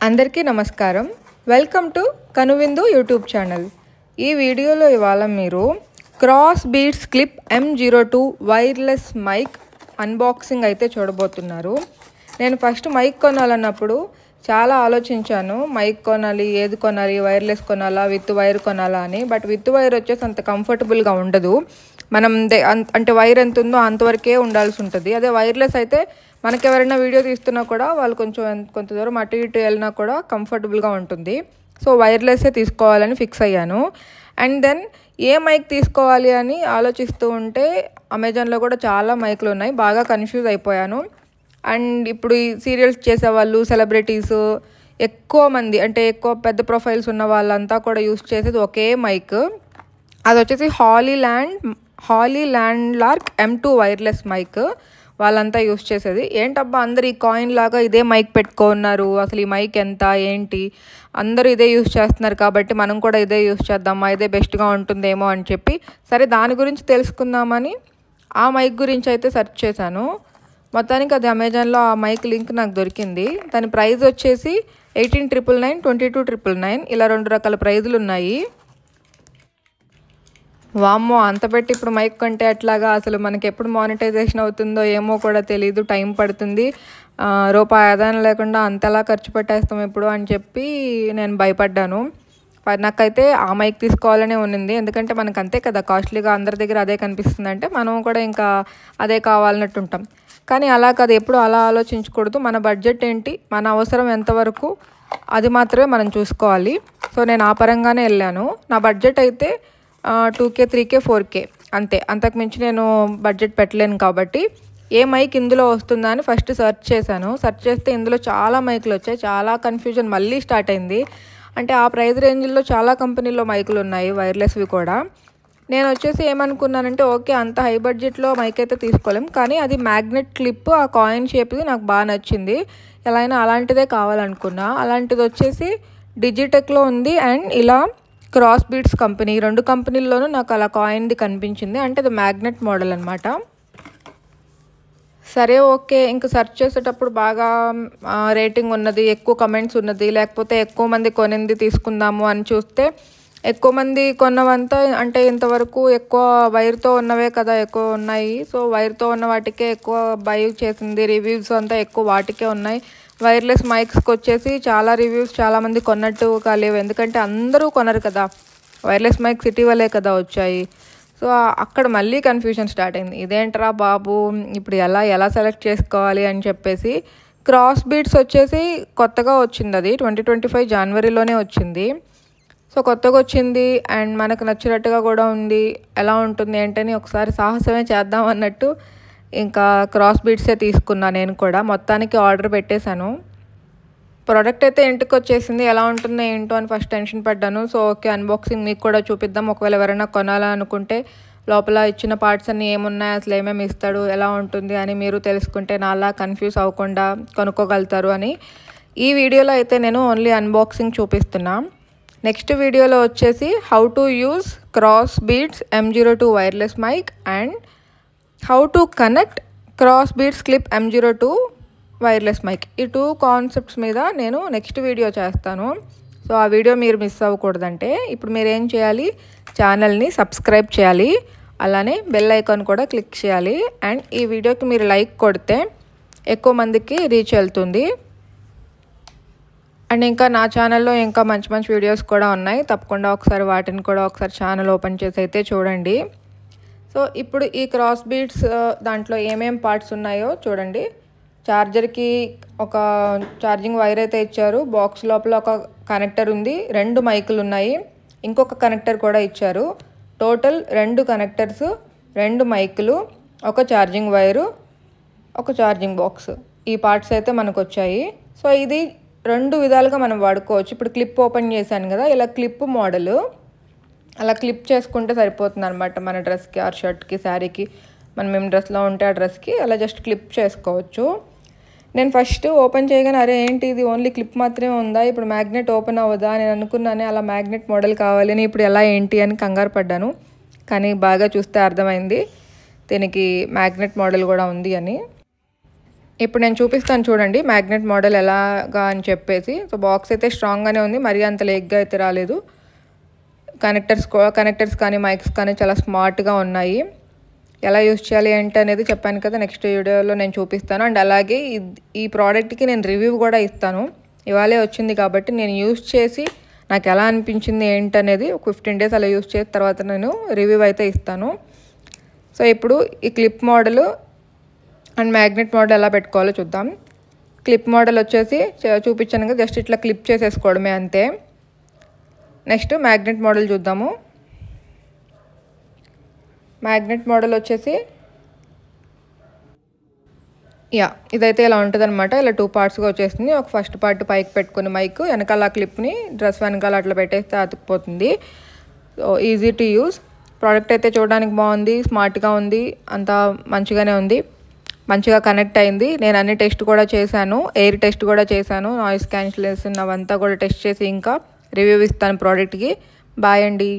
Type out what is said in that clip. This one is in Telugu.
అందరికీ నమస్కారం. Welcome to Kanuvindu YouTube channel. ఈ వీడియోలో ఇవాళ మీరు Cross Beats clip M02 wireless mic unboxing అయితే చూడబోతున్నారు. నేను ఫస్ట్ మైక్ కొనాలన్నప్పుడు చాలా ఆలోచించాను. మైక్ కొనాలి, ఏది కొనాలి, వైర్లెస్ కొనాలా, విత్ వైర్ కొనాలా అని. బట్ విత్ వైర్ వచ్చేసి అంత కంఫర్టబుల్గా ఉండదు. మనం అంటే వైర్ ఎంత ఉందో అంతవరకే ఉండాల్సి ఉంటుంది. అదే వైర్లెస్ అయితే మనకి ఎవరైనా వీడియో తీస్తున్నా కూడా వాళ్ళు కొంత దూరం అటు ఇటు వెళ్ళినా కూడా కంఫర్టబుల్గా ఉంటుంది. సో వైర్లెస్సే తీసుకోవాలని ఫిక్స్ అయ్యాను. అండ్ దెన్ ఏ మైక్ తీసుకోవాలి అని ఆలోచిస్తూ ఉంటే అమెజాన్లో కూడా చాలా మైక్లు ఉన్నాయి. బాగా కన్ఫ్యూజ్ అయిపోయాను. అండ్ ఇప్పుడు ఈ సీరియల్స్ చేసేవాళ్ళు, సెలబ్రిటీస్, ఎక్కువ మంది అంటే ఎక్కువ పెద్ద ప్రొఫైల్స్ ఉన్న వాళ్ళంతా కూడా యూస్ చేసేది ఒకే మైక్. అది వచ్చేసి హాలీ ల్యాండ్లార్క్ M2 వైర్లెస్ మైక్ వాళ్ళంతా యూస్ చేసేది. ఏంటబ్బా అందరు ఈ కాయిన్ లాగా ఇదే మైక్ పెట్టుకున్నారు, అసలు ఈ మైక్ ఎంత ఏంటి, అందరూ ఇదే యూస్ చేస్తున్నారు కాబట్టి మనం కూడా ఇదే యూస్ చేద్దామా, ఇదే బెస్ట్గా ఉంటుందేమో అని చెప్పి సరే దాని గురించి తెలుసుకుందామని ఆ మైక్ గురించి అయితే సెర్చ్ చేశాను. మొత్తానికి అది అమెజాన్లో ఆ మైక్ లింక్ నాకు దొరికింది. దాని ప్రైస్ వచ్చేసి 18,999, 22,999 ఇలా 2 రకాల ప్రైజులు ఉన్నాయి. వామ్మో, అంత పెట్టి ఇప్పుడు మైక్ కొంటే అట్లాగా, అసలు మనకి ఎప్పుడు మానిటైజేషన్ అవుతుందో ఏమో కూడా తెలియదు, టైం పడుతుంది, రూపాయి ఆదాయం లేకుండా అంతలా ఖర్చు పెట్టేస్తాం ఇప్పుడు అని చెప్పి నేను భయపడ్డాను. నాకైతే ఆ మైక్ తీసుకోవాలనే ఉన్నింది. ఎందుకంటే మనకు అంతే కదా, కాస్ట్లీగా అందరి దగ్గర అదే కనిపిస్తుంది అంటే మనం కూడా ఇంకా అదే కావాలన్నట్టు ఉంటాం. కానీ అలా కాదు, ఎప్పుడు అలా ఆలోచించకూడదు. మన బడ్జెట్ ఏంటి, మన అవసరం ఎంతవరకు, అది మాత్రమే మనం చూసుకోవాలి. సో నేను ఆ పరంగానే వెళ్ళాను. నా బడ్జెట్ అయితే 2K, 3K, 4K అంతే, అంతకుమించి నేను బడ్జెట్ పెట్టలేను కాబట్టి ఏ మైక్ ఇందులో వస్తుందా అని ఫస్ట్ సెర్చ్ చేశాను. సెర్చ్ చేస్తే ఇందులో చాలా మైకులు వచ్చాయి. చాలా కన్ఫ్యూజన్ మళ్ళీ స్టార్ట్ అయింది. అంటే ఆ ప్రైస్ రేంజ్లో చాలా కంపెనీల్లో మైకులు ఉన్నాయి, వైర్లెస్వి కూడా. నేను వచ్చేసి ఏమనుకున్నానంటే ఓకే, అంత హై బడ్జెట్లో మైక్ అయితే తీసుకోలేం, కానీ అది మ్యాగ్నెట్ క్లిప్, ఆ కాయిన్ షేప్ది నాకు బాగా నచ్చింది. ఎలా అయినా అలాంటిదే కావాలనుకున్నా. అలాంటిది వచ్చేసి డిజిటెక్లో ఉంది అండ్ ఇలా క్రాస్ బీట్స్ కంపెనీ, 2 కంపెనీల్లోనూ నాకు అలా కాయిన్ది కనిపించింది. అంటే అది మ్యాగ్నెట్ మోడల్ అనమాట. సరే ఓకే, ఇంకా సెర్చ్ చేసేటప్పుడు బాగా రేటింగ్ ఉన్నది, ఎక్కువ కమెంట్స్ ఉన్నది, లేకపోతే ఎక్కువ మంది కొనింది తీసుకుందాము అని చూస్తే ఎక్కువ మంది కొన్నవంతా అంటే ఇంతవరకు ఎక్కువ వైర్తో ఉన్నవే కదా ఎక్కువ ఉన్నాయి. సో వైర్తో ఉన్న వాటికే ఎక్కువ బై చేసింది, రివ్యూస్ అంతా ఎక్కువ వాటికే ఉన్నాయి. వైర్లెస్ మైక్స్కి వచ్చేసి చాలా రివ్యూస్ చాలామంది కొన్నట్టుగా లేవు, ఎందుకంటే అందరూ కొనరు కదా. వైర్లెస్ మైక్స్ ఇటీవలే కదా వచ్చాయి. సో అక్కడ మళ్ళీ కన్ఫ్యూజన్ స్టార్ట్ అయింది. ఇదేంట్రా బాబు, ఇప్పుడు ఎలా సెలెక్ట్ చేసుకోవాలి అని చెప్పేసి. క్రాస్ బీట్స్ వచ్చేసి కొత్తగా వచ్చింది, అది 2025 జనవరిలోనే వచ్చింది. సో కొత్తగా వచ్చింది అండ్ మనకు నచ్చినట్టుగా కూడా ఉంది. ఎలా ఉంటుంది ఏంటని ఒకసారి సాహసమే చేద్దాం అన్నట్టు ఇంకా క్రాస్ బీట్సే తీసుకున్నా. నేను కూడా మొత్తానికి ఆర్డర్ పెట్టేశాను. ప్రోడక్ట్ అయితే ఇంటికి వచ్చేసింది. ఎలా ఉంటుందో ఏంటో అని ఫస్ట్ టెన్షన్ పడ్డాను. సో ఓకే, అన్బాక్సింగ్ మీకు కూడా చూపిద్దాం. ఒకవేళ ఎవరైనా కొనాలనుకుంటే లోపల ఇచ్చిన పార్ట్స్ అన్నీ ఏమున్నాయి, అసలు ఏమేమి ఇస్తాడు, ఎలా ఉంటుంది అని మీరు తెలుసుకుంటే నాలా కన్ఫ్యూజ్ అవ్వకుండా కొనుక్కోగలుగుతారు అని ఈ వీడియోలో అయితే నేను ఓన్లీ అన్బాక్సింగ్ చూపిస్తున్నా. నెక్స్ట్ వీడియోలో వచ్చేసి how to use Cross Beats M02 wireless mic and how to connect Cross Beats clip M02 wireless mic. ఈ 2 కాన్సెప్ట్స్ మీద నేను నెక్స్ట్ వీడియో చేస్తాను. సో ఆ వీడియో మీరు మిస్ అవ్వకూడదంటే ఇప్పుడు మీరు ఏం చేయాలి, ఛానల్ని సబ్స్క్రైబ్ చేయాలి, అలానే బెల్ ఐకాన్ కూడా క్లిక్ చేయాలి. అండ్ ఈ వీడియోకి మీరు లైక్ కొడితే ఎక్కువ మందికి రీచ్ వెళ్తుంది. అండ్ ఇంకా నా ఛానల్లో ఇంకా మంచి మంచి వీడియోస్ కూడా ఉన్నాయి, తప్పకుండా ఒకసారి వాటిని కూడా ఒకసారి ఛానల్ ఓపెన్ చేసి అయితే చూడండి. సో ఇప్పుడు ఈ క్రాస్ బీట్స్ దాంట్లో ఏమేం పార్ట్స్ ఉన్నాయో చూడండి. ఛార్జర్కి ఒక ఛార్జింగ్ వైర్ అయితే ఇచ్చారు, బాక్స్ లోపల ఒక కనెక్టర్ ఉంది, 2 మైకులు ఉన్నాయి, ఇంకొక కనెక్టర్ కూడా ఇచ్చారు. టోటల్ 2 కనెక్టర్స్, 2 మైకులు, ఒక ఛార్జింగ్ వైరు, ఒక ఛార్జింగ్ బాక్స్. ఈ పార్ట్స్ అయితే మనకు వచ్చాయి. సో ఇది 2 విధాలుగా మనం వాడుకోవచ్చు. ఇప్పుడు క్లిప్ ఓపెన్ చేశాను కదా, ఇలా క్లిప్ మోడల్ అలా క్లిప్ చేసుకుంటే సరిపోతుంది అనమాట. మన డ్రెస్కి, ఆ షర్ట్కి, శారీకి, మనం ఏం డ్రెస్లో ఉంటే ఆ డ్రెస్కి అలా జస్ట్ క్లిప్ చేసుకోవచ్చు. నేను ఫస్ట్ ఓపెన్ చేయగానే అరే ఏంటి ఇది ఓన్లీ క్లిప్ మాత్రమే ఉందా, ఇప్పుడు మ్యాగ్నెట్ ఓపెన్ అవ్వదా నేను అనుకున్నానే. అలా మ్యాగ్నెట్ మోడల్ కావాలని ఇప్పుడు ఎలా ఏంటి అని కంగారు పడ్డాను. కానీ బాగా చూస్తే అర్థమైంది దీనికి మ్యాగ్నెట్ మోడల్ కూడా ఉంది అని. ఇప్పుడు నేను చూపిస్తాను చూడండి మ్యాగ్నెట్ మోడల్ ఎలాగా అని చెప్పేసి. సో బాక్స్ అయితే స్ట్రాంగ్గానే ఉంది, మరీ అంత లేగ్గా అయితే రాలేదు. కనెక్టర్స్ కానీ మైక్స్ కానీ చాలా స్మార్ట్గా ఉన్నాయి. ఎలా యూజ్ చేయాలి ఏంటి అనేది చెప్పాను కదా, నెక్స్ట్ వీడియోలో నేను చూపిస్తాను. అండ్ అలాగే ఈ ప్రోడక్ట్కి నేను రివ్యూ కూడా ఇస్తాను. ఇవాళే వచ్చింది కాబట్టి నేను యూజ్ చేసి నాకు ఎలా అనిపించింది ఏంటి అనేది ఒక 15 days అలా యూజ్ చేసిన తర్వాత నేను రివ్యూ అయితే ఇస్తాను. సో ఇప్పుడు ఈ clip model and magnet model ఎలా పెట్టుకోవాలో చూద్దాం. క్లిప్ మోడల్ వచ్చేసి చూపించాను కదా, జస్ట్ ఇట్లా క్లిప్ చేసేసుకోవడమే అంతే. నెక్స్ట్ మ్యాగ్నెట్ మోడల్ చూద్దాము. మ్యాగ్నెట్ మోడల్ వచ్చేసి ఇదైతే ఇలా ఉంటుంది అనమాట. ఇలా 2 partsగా వచ్చేస్తుంది. ఒక ఫస్ట్ పార్ట్ పైకి పెట్టుకుని మైక్, వెనకాల క్లిప్ని డ్రెస్ వెనకాల అట్లా పెట్టేస్తే అతుక్కుపోతుంది. So easy to use. Product అయితే చూడడానికి బాగుంది, స్మార్ట్గా ఉంది, అంతా మంచిగానే ఉంది, మంచిగా కనెక్ట్ అయింది. నేను అన్ని టెస్ట్ కూడా చేశాను, ఎయిర్ టెస్ట్ కూడా చేశాను, నాయిస్ క్యాన్సిలేషన్ అవంతా కూడా టెస్ట్ చేసి ఇంకా రివ్యూ ఇస్తాను ప్రోడక్ట్కి. బాయ్ అండి.